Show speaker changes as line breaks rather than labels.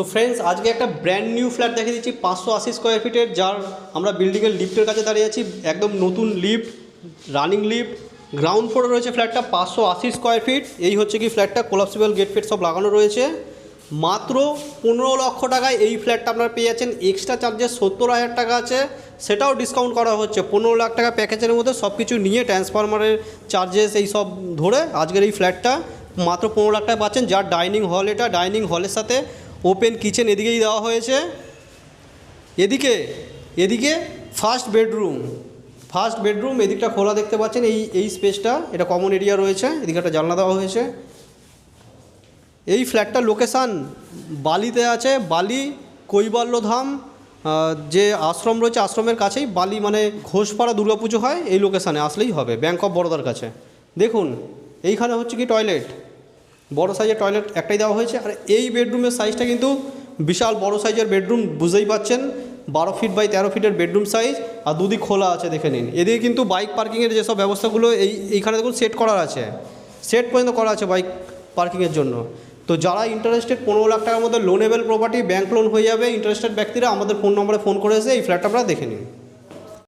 তো ফ্রেন্ডস, আজকে একটা ব্র্যান্ড নিউ ফ্ল্যাট দেখিয়ে দিচ্ছি 580 স্কোয়ার ফিটের, যার আমরা বিল্ডিংয়ের লিফটের কাছে দাঁড়িয়ে আছি। একদম নতুন লিফট, রানিং লিফট, গ্রাউন্ড ফ্লোরে রয়েছে ফ্ল্যাটটা। 580 স্কোয়ার ফিট। এই হচ্ছে কি ফ্ল্যাটটা, কোলাপসিবল গেট ফেট সব লাগানো রয়েছে। মাত্র 15 লক্ষ টাকায় এই ফ্ল্যাটটা আপনারা পেয়ে যাচ্ছেন। এক্সট্রা চার্জেস 70,000 টাকা আছে, সেটাও ডিসকাউন্ট করা হচ্ছে। 15 লাখ টাকা প্যাকেজের মধ্যে সব কিছু নিয়ে, ট্রান্সফরমারের চার্জেস এই সব ধরে আজকের এই ফ্ল্যাটটা মাত্র 15 লাখ টাকা পাচ্ছেন। যার ডাইনিং হল, এটা ডাইনিং হলের সাথে ওপেন কিচেন এদিকেই দেওয়া হয়েছে। এদিকে ফার্স্ট বেডরুম এদিকটা খোলা দেখতে পাচ্ছেন। এই স্পেসটা, এটা কমন এরিয়া রয়েছে। এদিকে একটা জানলা দেওয়া হয়েছে। এই ফ্ল্যাটটার লোকেশান বালিতে আছে। বালি কৈবল্যধাম যে আশ্রম রয়েছে, আশ্রমের কাছেই। বালি মানে ঘোষপাড়া দুর্গাপুজো হয়, এই লোকেশানে আসলেই হবে, ব্যাঙ্ক অফ বরোদার কাছে। দেখুন এইখানে হচ্ছে কি টয়লেট, বড় সাইজের টয়লেট একটাই দেওয়া হয়েছে। আর এই বেডরুমের সাইজটা কিন্তু বিশাল বড় সাইজের বেডরুম, বুঝতেই পাচ্ছেন। 12 ফিট বাই 13 ফিটের বেডরুম সাইজ, আর দুদিক খোলা আছে, দেখে নিন। এদিকে কিন্তু বাইক পার্কিংয়ের যেসব ব্যবস্থাগুলো এইখানে দেখুন সেট করার আছে, সেট পর্যন্ত করা আছে বাইক পার্কিংয়ের জন্য। তো যারা ইন্টারেস্টেড, 15 লাখ টাকার মধ্যে লোনেবল প্রপার্টি, ব্যাঙ্ক লোন হয়ে যাবে, ইন্টারেস্টেড ব্যক্তিরা আমাদের ফোন নম্বরে ফোন করে এসে এই ফ্ল্যাটটা আপনারা দেখে নিন।